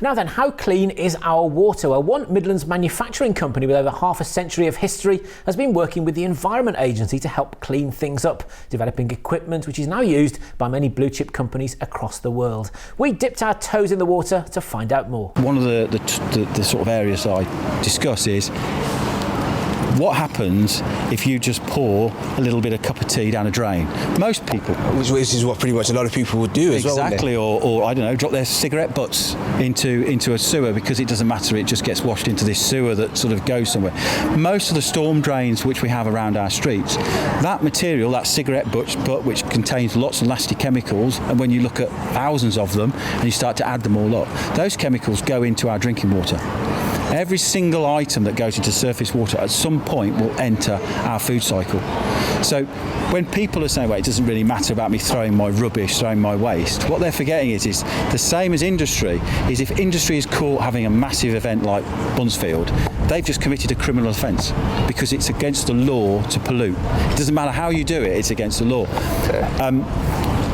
Now then, how clean is our water? Well, one Midlands manufacturing company with over half a century of history has been working with the Environment Agency to help clean things up, developing equipment which is now used by many blue chip companies across the world. We dipped our toes in the water to find out more. One of the sort of areas I discuss is what happens if you just pour a little bit of cup of tea down a drain. Most people, which is what pretty much a lot of people would do as well. Exactly, or I don't know, drop their cigarette butts into a sewer, because it doesn't matter, it just gets washed into this sewer that sort of goes somewhere. Most of the storm drains which we have around our streets, that material, that cigarette butt which contains lots of nasty chemicals, and when you look at thousands of them and you start to add them all up, those chemicals go into our drinking water. Every single item that goes into surface water at some point will enter our food cycle. So when people are saying, well, it doesn't really matter about me throwing my rubbish, throwing my waste, what they're forgetting is the same as industry, is if industry is caught having a massive event like Bunsfield, they've just committed a criminal offence, because it's against the law to pollute. It doesn't matter how you do it, it's against the law.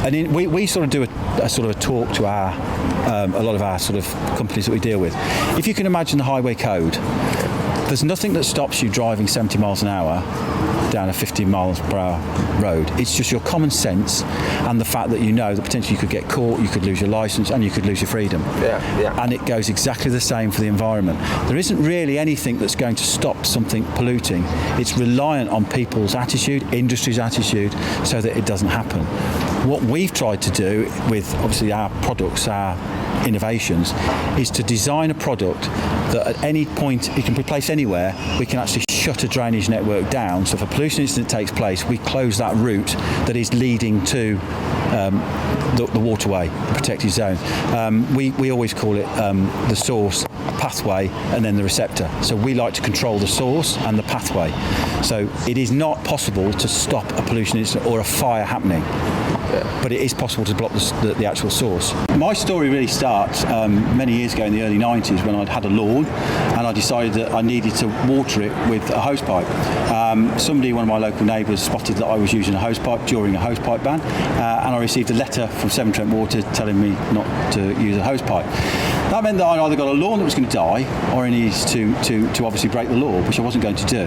And we sort of do a sort of a talk to a lot of our sort of companies that we deal with. If you can imagine the highway code, there's nothing that stops you driving 70 miles an hour down a 15 miles per hour road. It's just your common sense and the fact that you know that potentially you could get caught, you could lose your licence, and you could lose your freedom. And it goes exactly the same for the environment. There isn't really anything that's going to stop something polluting. It's reliant on people's attitude, industry's attitude, so that it doesn't happen. What we've tried to do with obviously our products, our innovations, is to design a product that at any point it can be placed anywhere. We can actually shut a drainage network down, so if a pollution incident takes place, we close that route that is leading to the waterway, the protected zone. We always call it the source, pathway, and then the receptor. So we like to control the source and the pathway. So it is not possible to stop a pollution incident or a fire happening, but it is possible to block the actual source. My story really starts many years ago in the early 90s, when I'd had a lawn and I decided that I needed to water it with a hose pipe. One of my local neighbours, spotted that I was using a hose pipe during a hose pipe ban, and I received a letter from Severn Trent Water telling me not to use a hose pipe. That meant that I either got a lawn that was going to die, or I needed to obviously break the law, which I wasn't going to do.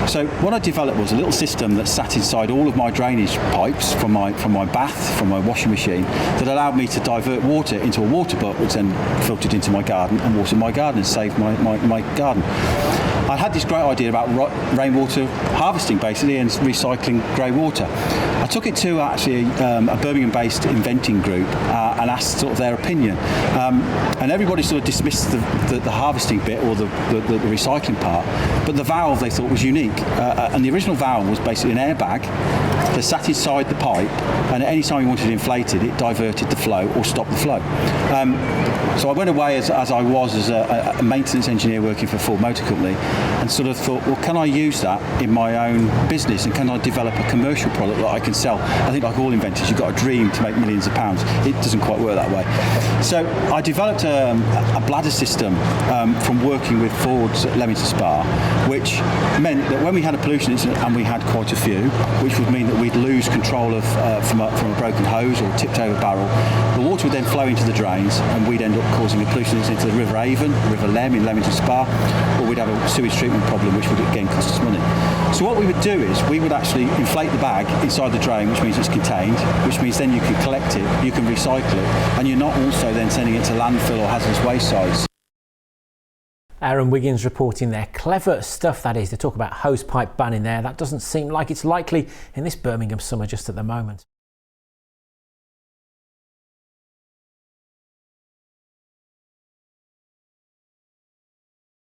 So what I developed was a little system that sat inside all of my drainage pipes from my bath, from my washing machine, that allowed me to divert water into a water butt, which then filtered into my garden and watered my garden and saved my garden. I had this great idea about rainwater harvesting, basically, and recycling grey water. I took it to actually a Birmingham-based inventing group and asked sort of their opinion. And everybody sort of dismissed the harvesting bit, or the recycling part, but the valve they thought was unique. And the original valve was basically an airbag that sat inside the pipe, and at any time you wanted to inflate it, it diverted the flow or stopped the flow. So I went away as I was as a maintenance engineer working for a Ford Motor Company, and sort of thought, well, can I use that in my own business, and can I develop a commercial product that I can sell? I think, like all inventors, you've got a dream to make millions of pounds. It doesn't quite work that way. So I developed a bladder system from working with Ford's at Leamington Spa, which meant that when we had a pollution incident, and we had quite a few, which would mean that we'd lose control of from a broken hose or tipped over barrel, the water would then flow into the drains, and we'd end up causing a pollution incident into the River Avon, River Lem in Leamington Spa, or we'd have a sewage treatment problem, which would again cost us money. So what we would do is we would actually inflate the bag inside the drain, which means it's contained, which means then you can collect it, you can recycle it, and you're not also then sending it to landfill or hazardous waste sites. Aaron Wiggins reporting there. Clever stuff, that is, to talk about hose pipe ban in there. That doesn't seem like it's likely in this Birmingham summer just at the moment.